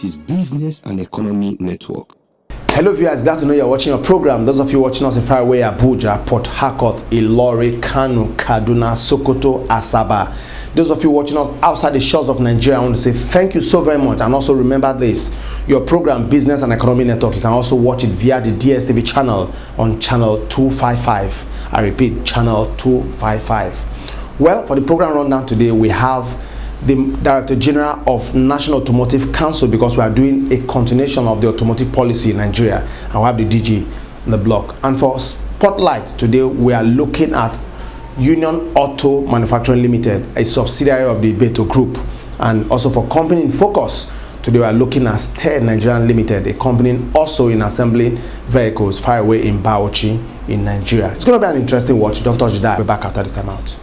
is Business and Economy Network. Hello viewers, glad to know you're watching our program. Those of you watching us in faraway Abuja, Port Harcourt, Ilori, Kano, Kaduna, Sokoto, Asaba. Those of you watching us outside the shores of Nigeria, I want to say thank you so very much. And also remember this, your program Business and Economy Network, you can also watch it via the DSTV channel on channel 255. I repeat, channel 255. Well, for the program rundown today, we have the Director General of National Automotive Council, because we are doing a continuation of the automotive policy in Nigeria, and we have the DG on the block. And for Spotlight today, we are looking at Union Auto Manufacturing Limited, a subsidiary of the Beto Group. And also for Company in Focus, today we are looking at Steyr Nigeria Ltd, a company also in assembling vehicles far away in Bauchi in Nigeria. It's going to be an interesting watch. Don't touch the dial. We'll be back after this time out.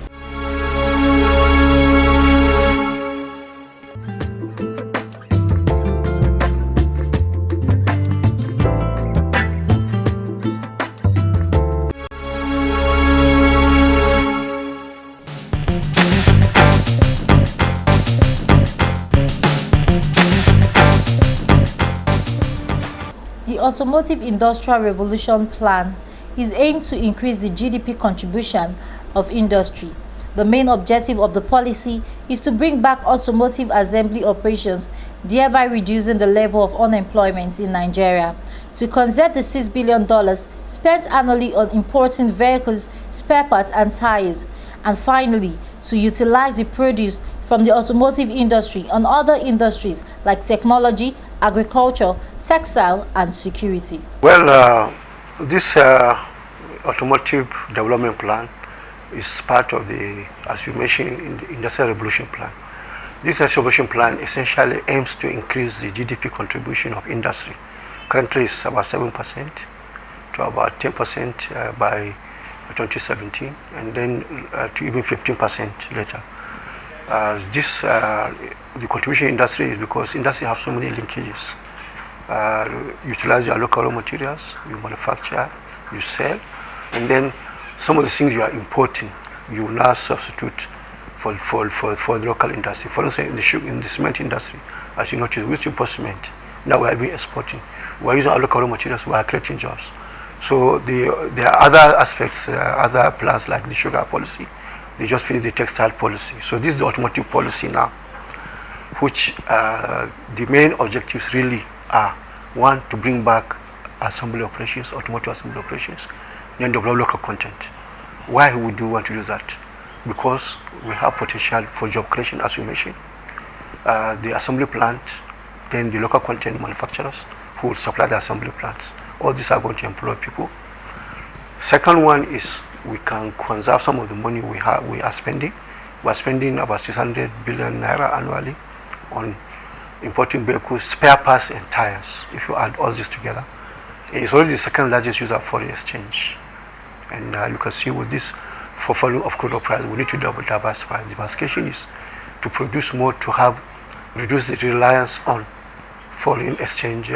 The Automotive Industrial Revolution Plan is aimed to increase the GDP contribution of industry. The main objective of the policy is to bring back automotive assembly operations, thereby reducing the level of unemployment in Nigeria, to conserve the $6 billion spent annually on importing vehicles, spare parts and tires, and finally, to utilize the produce from the automotive industry on other industries like technology, agriculture, textile, and security. Well, this automotive development plan is part of the, as you mentioned, Industrial Revolution Plan. This Industrial Revolution Plan essentially aims to increase the GDP contribution of industry. Currently, it's about 7% to about 10% by 2017, and then to even 15% later. The contribution industry is because industry have so many linkages. Utilize your local raw materials, you manufacture, you sell, and then some of the things you are importing, you now substitute for the local industry. For instance, in the cement industry, as you notice, we used to import cement. Now we are being exporting. We are using our local raw materials, we are creating jobs. So there are other aspects, other plans like the sugar policy. They just finished the textile policy. So this is the automotive policy now, which the main objectives really are: one, to bring back assembly operations, automotive assembly operations, then develop local content. Why would you want to do that? Because we have potential for job creation, as you mentioned. The assembly plant, then the local content manufacturers who will supply the assembly plants. All these are going to employ people. Second one is we can conserve some of the money we are spending. We are spending about 600 billion naira annually on importing vehicles, spare parts and tires. If you add all this together, it's already the second largest user of foreign exchange. And you can see with this, for following of crude oil price, we need to diversify. Diversification is to produce more, to reduce the reliance on foreign exchange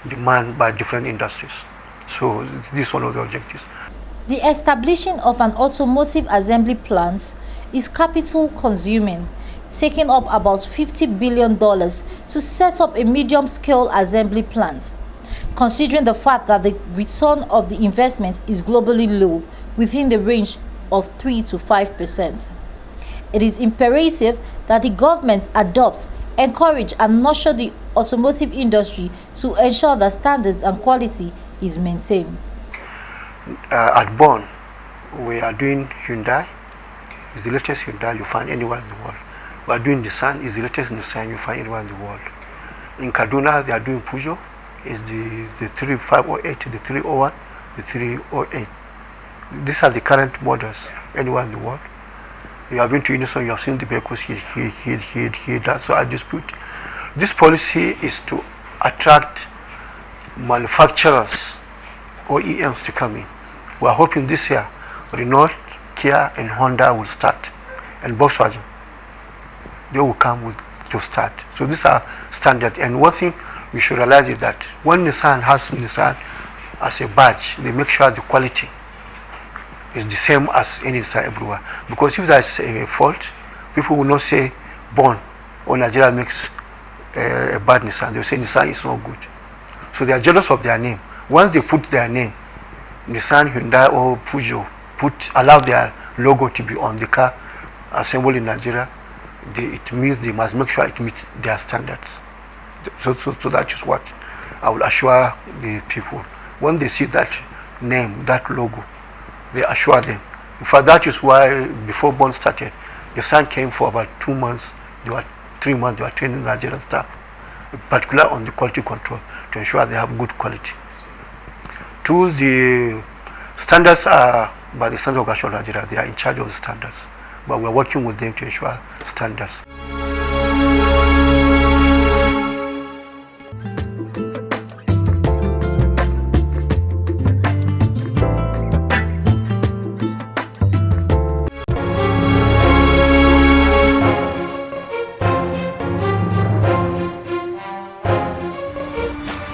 demand by different industries. So this is one of the objectives. The establishing of an automotive assembly plant is capital consuming, taking up about $50 billion to set up a medium-scale assembly plant. Considering the fact that the return of the investment is globally low, within the range of 3 to 5%. It is imperative that the government adopts, encourage and nurture the automotive industry to ensure that standards and quality is maintained. At Bonn, we are doing Hyundai. It's the latest Hyundai you find anywhere in the world. We are doing Nissan. It's the latest Nissan you find anywhere in the world. In Kaduna, they are doing Peugeot. It's the 3508, the 301, the 308. These are the current models anywhere in the world. You have been to Unison, you have seen the vehicles here. That's why I dispute. This policy is to attract manufacturers, OEMs, to come in. We are hoping this year Renault, Kia and Honda will start, and Volkswagen, they will come to start. So these are standard. And one thing we should realize is that when Nissan has Nissan as a badge, they make sure the quality is the same as any Nissan everywhere. Because if there is a fault, people will not say Bonn or Nigeria makes a bad Nissan. They say Nissan is not good. So they are jealous of their name. Once they put their name, Nissan, Hyundai or Peugeot, allow their logo to be on the car assembled in Nigeria, it means they must make sure it meets their standards. So that is what I will assure the people. When they see that name, that logo, they assure them. In fact, that is why before Bond started, the Nissan came for about 2 months. 3 months, they were training Nigerian staff, in particular on the quality control, to ensure they have good quality. The standards are by the Standard Organization of Nigeria. They are in charge of the standards, but we are working with them to ensure standards.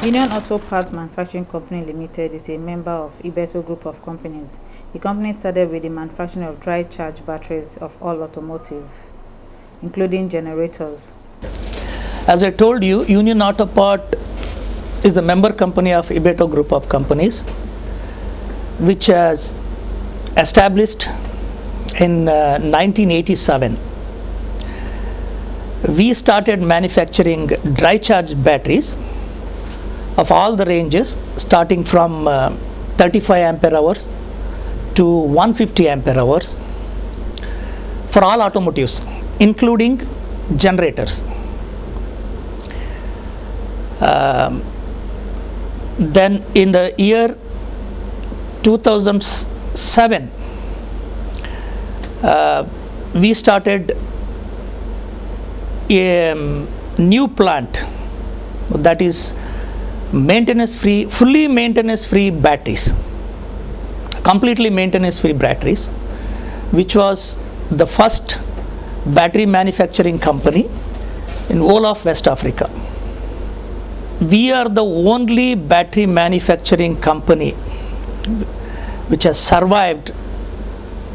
Union Autoparts Manufacturing Company Limited is a member of Ibeto Group of Companies. The company started with the manufacturing of dry charge batteries of all automotive, including generators. As I told you, Union Autopart is the member company of Ibeto Group of Companies, which has established in 1987. We started manufacturing dry charge batteries of all the ranges, starting from 35 ampere hours to 150 ampere hours for all automotives, including generators. Then in the year 2007, we started a new plant, that is maintenance-free, fully maintenance-free batteries, completely maintenance-free batteries, which was the first battery manufacturing company in all of West Africa. We are the only battery manufacturing company which has survived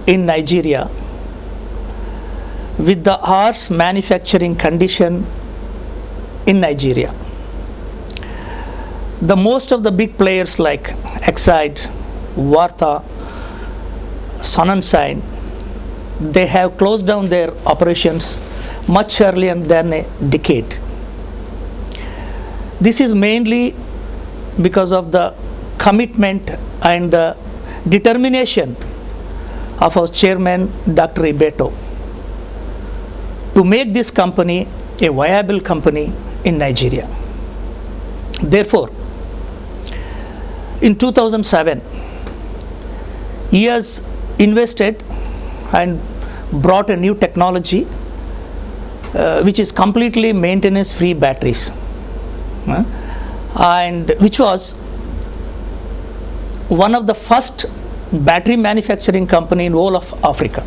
in Nigeria with the harsh manufacturing condition in Nigeria. The most of the big players like Exide, Warta, Sonensign, they have closed down their operations much earlier than a decade. This is mainly because of the commitment and the determination of our chairman, Dr. Ibeto, to make this company a viable company in Nigeria. Therefore, in 2007, he has invested and brought a new technology which is completely maintenance-free batteries, and which was one of the first battery manufacturing company in all of Africa.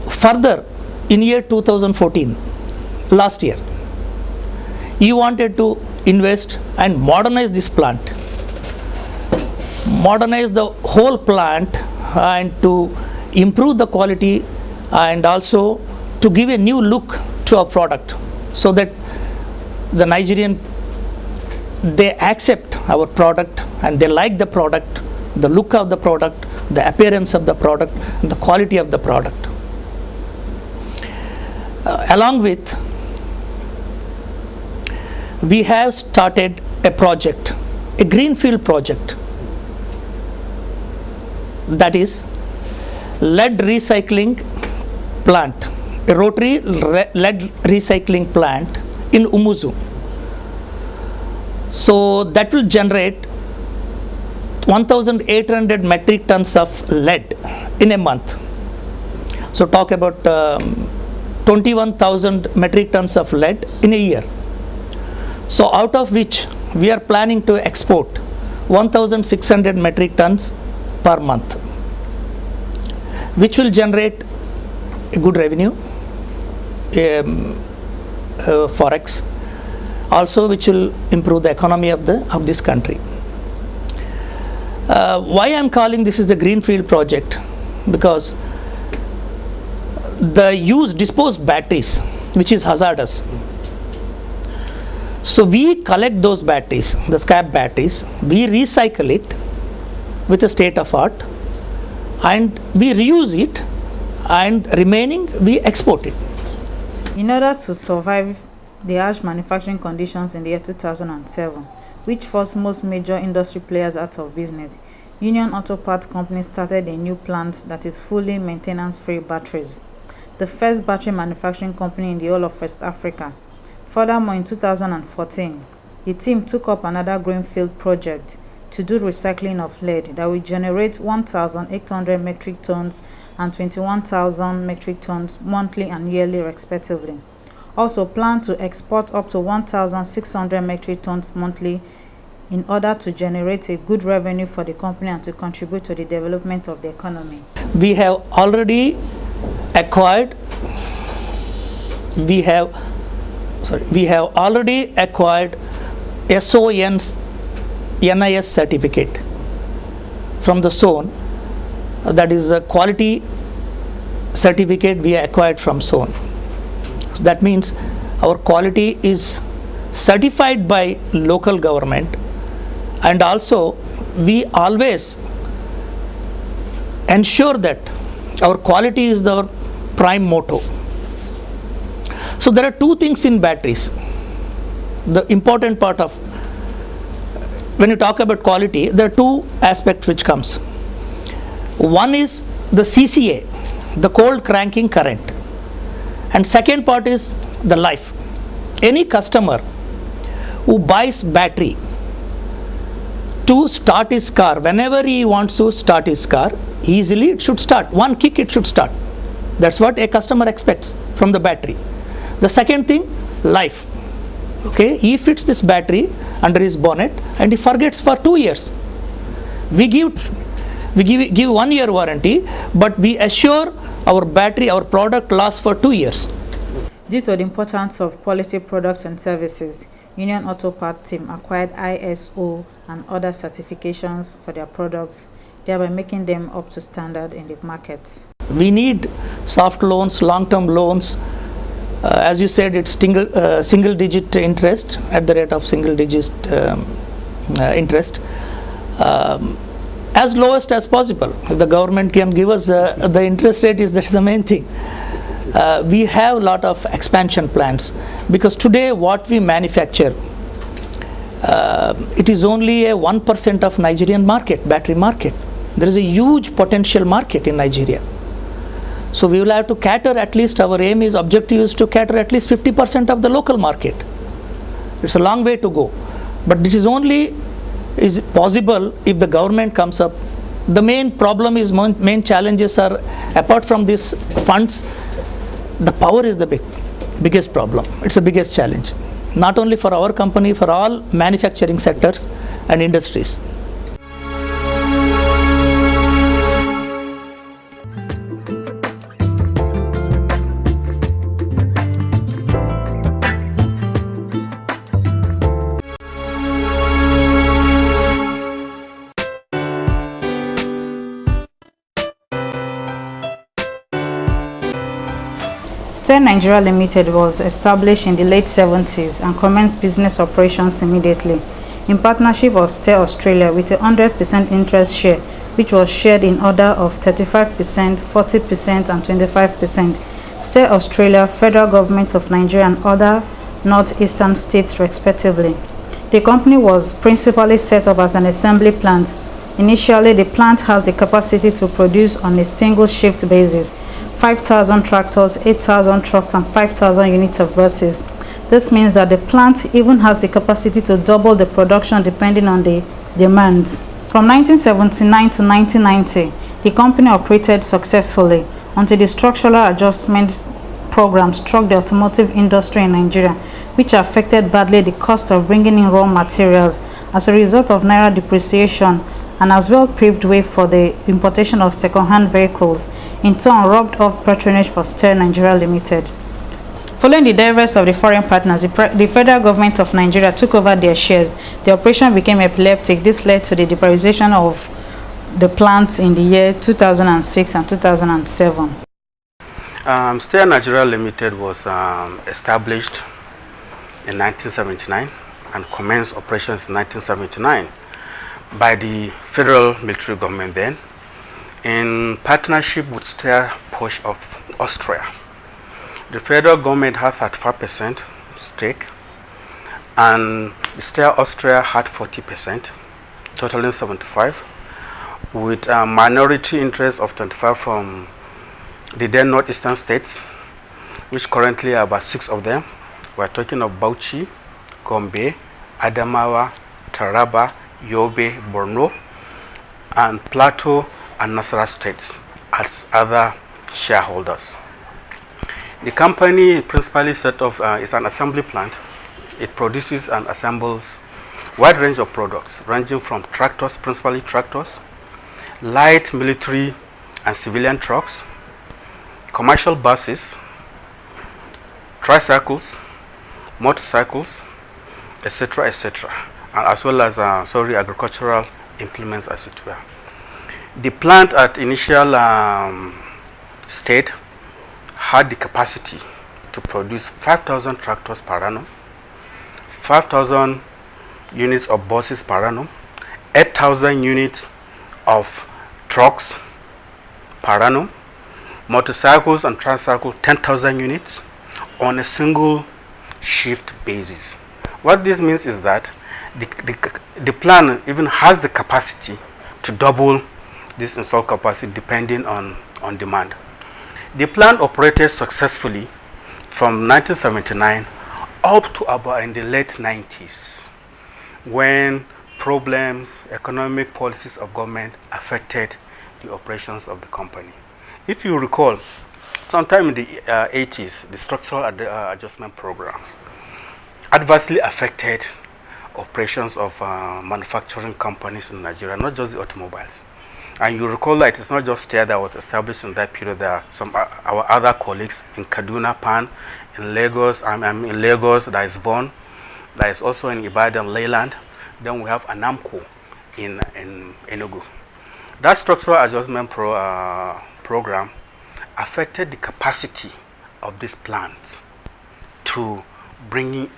Further, in year 2014, last year, he wanted to invest and modernize this plant, modernize the whole plant, and to improve the quality and also to give a new look to our product, so that the Nigerian, they accept our product and they like the product, the look of the product, the appearance of the product, and the quality of the product. Along with, we have started a project, a greenfield project, that is lead recycling plant, a rotary lead recycling plant in Umuzu. So that will generate 1,800 metric tons of lead in a month. So talk about 21,000 metric tons of lead in a year. So out of which we are planning to export 1,600 metric tons per month, which will generate a good revenue, forex, also which will improve the economy of this country. Why I am calling this is the greenfield project? Because the used disposed batteries which is hazardous. So we collect those batteries, the scrap batteries, we recycle it with a state of art, and we reuse it, and remaining we export it. In order to survive the harsh manufacturing conditions in the year 2007, which forced most major industry players out of business, Union Autoparts company started a new plant that is fully maintenance-free batteries, the first battery manufacturing company in the whole of West Africa. Furthermore, in 2014, the team took up another greenfield project to do recycling of lead that will generate 1,800 metric tons and 21,000 metric tons monthly and yearly respectively. Also plan to export up to 1,600 metric tons monthly in order to generate a good revenue for the company and to contribute to the development of the economy. We have already acquired SON's NIS certificate from the zone. That is a quality certificate we acquired from zone. So that means our quality is certified by local government, and also we always ensure that our quality is our prime motto. So there are two things in batteries. The important part of, when you talk about quality, there are two aspects which comes. One is the CCA, the cold cranking current, and second part is the life. Any customer who buys battery to start his car, whenever he wants to start his car, easily it should start. One kick it should start. That's what a customer expects from the battery. The second thing, life. Okay, he fits this battery under his bonnet and he forgets for 2 years. We give 1 year warranty, but we assure our battery, our product lasts for 2 years. Due to the importance of quality products and services, Union Autoparts team acquired ISO and other certifications for their products, thereby making them up to standard in the market. We need soft loans, long-term loans. As you said, it's single-digit interest, at the rate of single-digit interest, as lowest as possible. If the government can give us the interest rate, that's the main thing. We have a lot of expansion plans, because today what we manufacture, it is only a 1% of Nigerian market, battery market. There is a huge potential market in Nigeria. So we will have to cater, at least our aim is, objective is to cater at least 50% of the local market. It's a long way to go, but this is possible if the government comes up. The main problem is, main challenges are, apart from these funds, the power is the biggest problem. It's the biggest challenge, not only for our company, for all manufacturing sectors and industries. Steyr Nigeria Ltd was established in the late 70s and commenced business operations immediately, in partnership of Steyr Australia with a 100% interest share, which was shared in order of 35%, 40% and 25%. Steyr Australia, Federal Government of Nigeria and other northeastern states respectively. The company was principally set up as an assembly plant. Initially, the plant has the capacity to produce on a single shift basis 5,000 tractors, 8,000 trucks and 5,000 units of buses. This means that the plant even has the capacity to double the production depending on the demands. From 1979 to 1990, the company operated successfully until the structural adjustment program struck the automotive industry in Nigeria, which affected badly the cost of bringing in raw materials as a result of naira depreciation, and as well paved way for the importation of second-hand vehicles, in turn robbed off patronage for Steyr Nigeria Ltd. Following the divest of the foreign partners, the federal government of Nigeria took over their shares. The operation became epileptic. This led to the depreciation of the plant in the year 2006 and 2007. Steyr Nigeria Ltd was established in 1979 and commenced operations in 1979 by the federal military government then, in partnership with Steyr Porsche of Austria. The federal government had 35% stake, and Steyr Austria had 40%, totaling 75%, with a minority interest of 25% from the then northeastern states, which currently are about 6 of them. We're talking of Bauchi, Gombe, Adamawa, Taraba, Yobe, Borno, and Plateau and Nasarawa states as other shareholders. The company principally set off is an assembly plant. It produces and assembles wide range of products ranging from tractors, principally tractors, light military and civilian trucks, commercial buses, tricycles, motorcycles, etc., etc., and as well as agricultural implements as it were. The plant at initial state had the capacity to produce 5,000 tractors per annum, 5,000 units of buses per annum, 8,000 units of trucks per annum, motorcycles and tricycles 10,000 units on a single shift basis. What this means is that the plant even has the capacity to double this installed capacity depending on demand. The plant operated successfully from 1979 up to about in the late 90s, when problems, economic policies of government affected the operations of the company. If you recall, sometime in the 80s, the structural adjustment programs adversely affected operations of manufacturing companies in Nigeria, not just the automobiles. And you recall that it's not just Steyr that was established in that period. There are some our other colleagues in Kaduna, Pan, in Lagos. In Lagos, there is Vaughan. There is also in Ibadan, Leyland. Then we have Anamco in Enugu. That structural adjustment program affected the capacity of these plants to bring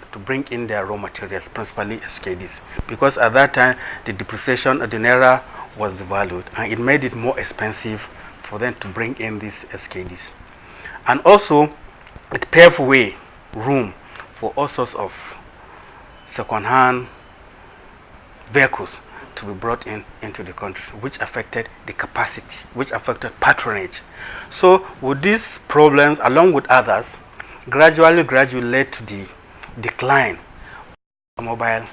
in their raw materials, principally SKDs, because at that time the depreciation of the naira was devalued, and it made it more expensive for them to bring in these SKDs. And also it paved room for all sorts of second-hand vehicles to be brought into the country, which affected the capacity, which affected patronage. So with these problems, along with others, gradually led to the decline of the mobile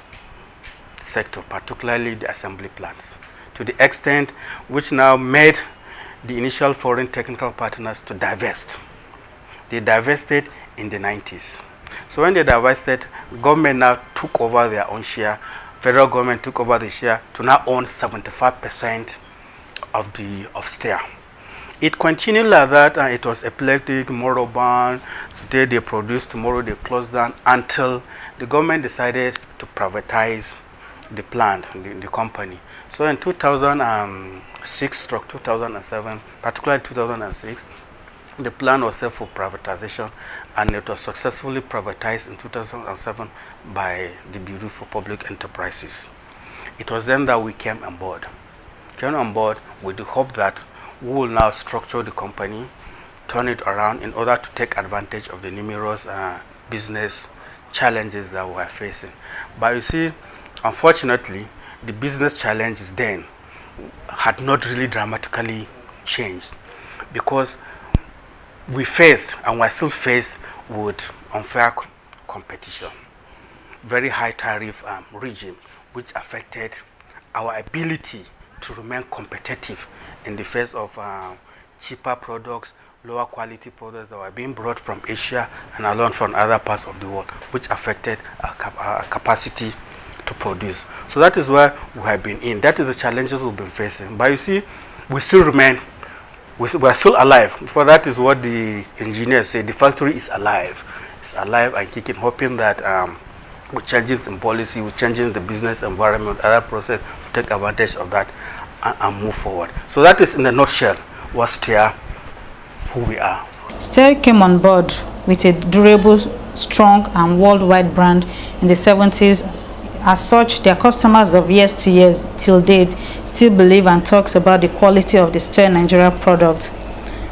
sector, particularly the assembly plants, to the extent which now made the initial foreign technical partners to divest. They divested in the 90s. So when they divested, government now took over their own share. Federal government took over the share to now own 75% of Steyr. It continued like that, and it was epileptic, moribund. Today they produce, tomorrow they close down, until the government decided to privatize the plant, the company. So in 2006/2007, particularly 2006, the plan was set for privatization, and it was successfully privatized in 2007 by the Bureau for Public Enterprises. It was then that we came on board with the hope that we will now structure the company, turn it around in order to take advantage of the numerous business challenges that we are facing. But you see, unfortunately, the business challenges then had not really dramatically changed, because we faced, and we're still faced with, unfair competition, very high tariff regime, which affected our ability to remain competitive in the face of cheaper products, lower quality products that were being brought from Asia and along from other parts of the world, which affected our capacity to produce. So that is where we have been in. That is the challenges we've been facing. But you see, we still remain, we are still alive. For that is what the engineers say, the factory is alive. It's alive and kicking, hoping that with changes in policy, with changes in the business environment, other process, to take advantage of that and move forward. So that is in a nutshell what Steyr, who we are. Steyr came on board with a durable, strong and worldwide brand in the 70s. As such, their customers of yesteryears till date still believe and talks about the quality of the Steyr Nigeria product.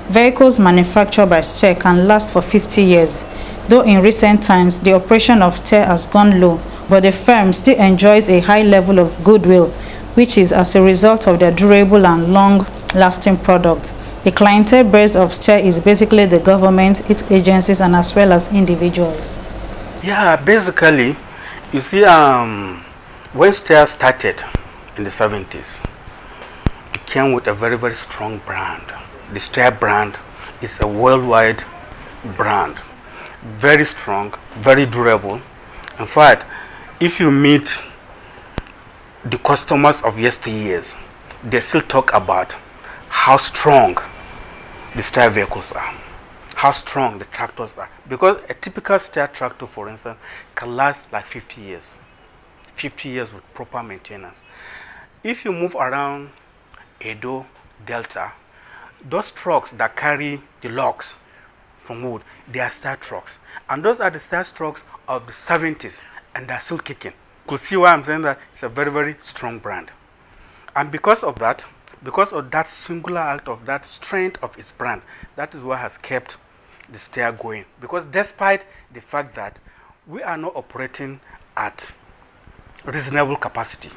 Vehicles manufactured by Steyr can last for 50 years, though in recent times the operation of Steyr has gone low, but the firm still enjoys a high level of goodwill, which is as a result of their durable and long-lasting product. The clientele base of Steyr is basically the government, its agencies, and as well as individuals. Yeah, basically, you see, when Steyr started in the 70s, it came with a very, very strong brand. The Steyr brand is a worldwide brand, very strong, very durable. In fact, if you meet the customers of yesteryears, they still talk about how strong the Steyr vehicles are, how strong the tractors are. Because a typical Steyr tractor, for instance, can last like 50 years. 50 years with proper maintenance. If you move around Edo, Delta, those trucks that carry the logs from wood, they are Steyr trucks. And those are the Steyr trucks of the 70s, and they're still kicking. You could see why I'm saying that it's a very, very strong brand. And because of that singular act of that strength of its brand, that is what has kept the Steyr going. Because despite the fact that we are not operating at reasonable capacity,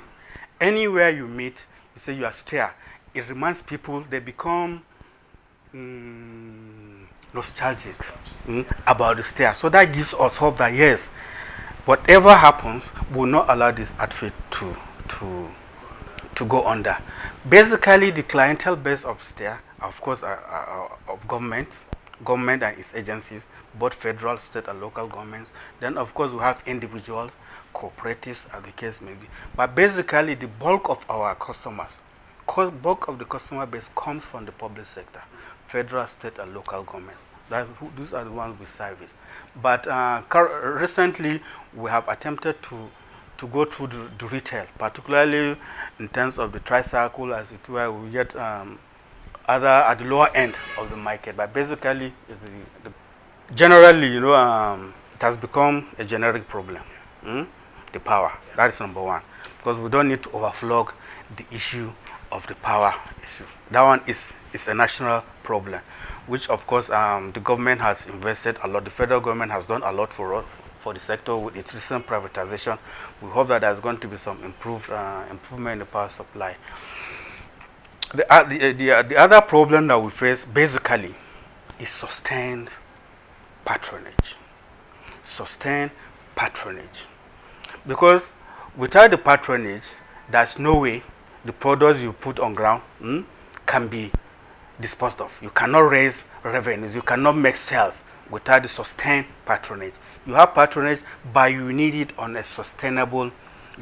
anywhere you meet, you say you are Steyr, it reminds people, they become nostalgic about the Steyr. So that gives us hope that yes, whatever happens, we will not allow this outfit to go under. Basically, the clientele base of Steyr, of course, of government and its agencies, both federal, state, and local governments. Then, of course, we have individuals, cooperatives, as the case may be. But basically, the bulk of our customers, bulk of the customer base comes from the public sector, federal, state, and local governments. These are the ones we service. But recently, we have attempted to go through the retail, particularly in terms of the tricycle, as it were. We get other at the lower end of the market. But basically, generally, you know, it has become a generic problem. The power, that is number one, because we don't need to overflog the issue of the power issue. That one is a national problem, which of course the government has invested a lot. The federal government has done a lot for the sector with its recent privatization. We hope that there's going to be some improvement in the power supply. The other problem that we face basically is sustained patronage. Sustained patronage. Because without the patronage, there's no way the products you put on ground can be disposed of. You cannot raise revenues. You cannot make sales without the sustained patronage. You have patronage, but you need it on a sustainable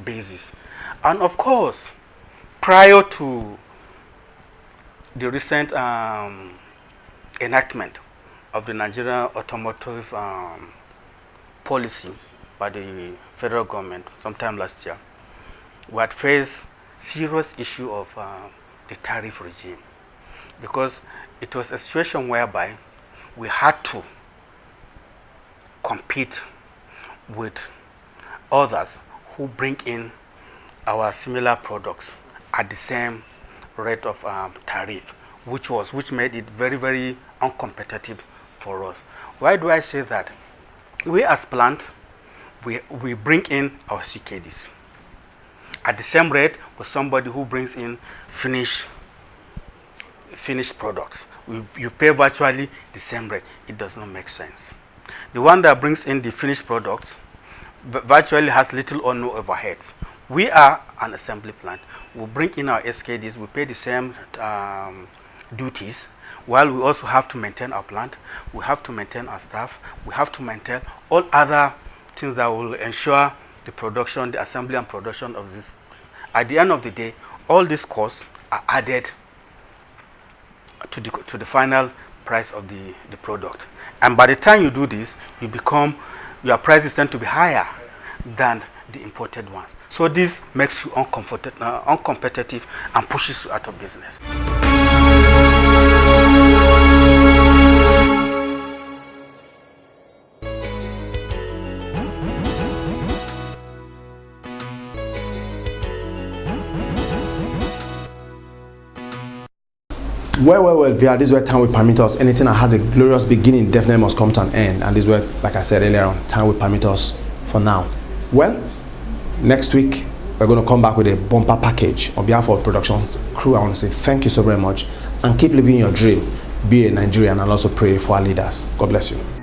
basis. And of course, prior to the recent enactment of the Nigerian Automotive policy by the federal government sometime last year, we had faced serious issue of the tariff regime, because it was a situation whereby we had to compete with others who bring in our similar products at the same rate of tariff, which made it very, very uncompetitive for us. Why do I say that? We as plant, we bring in our CKDs at the same rate with somebody who brings in finished products. You pay virtually the same rate. It does not make sense. The one that brings in the finished products virtually has little or no overheads. We are an assembly plant. We bring in our SKDs, we pay the same duties, while we also have to maintain our plant, we have to maintain our staff, we have to maintain all other things that will ensure the production, the assembly and production of this. At the end of the day, all these costs are added to the final price of the product. And by the time you do this, your prices tend to be higher than the imported ones. So this makes you uncompetitive and pushes you out of business. Well, Via, this is where time will permit us. Anything that has a glorious beginning definitely must come to an end. And this is where, like I said earlier on, time will permit us for now. Well, next week, we're going to come back with a bumper package. On behalf of production crew, I want to say thank you so very much. And keep living your dream. Be a Nigerian and also pray for our leaders. God bless you.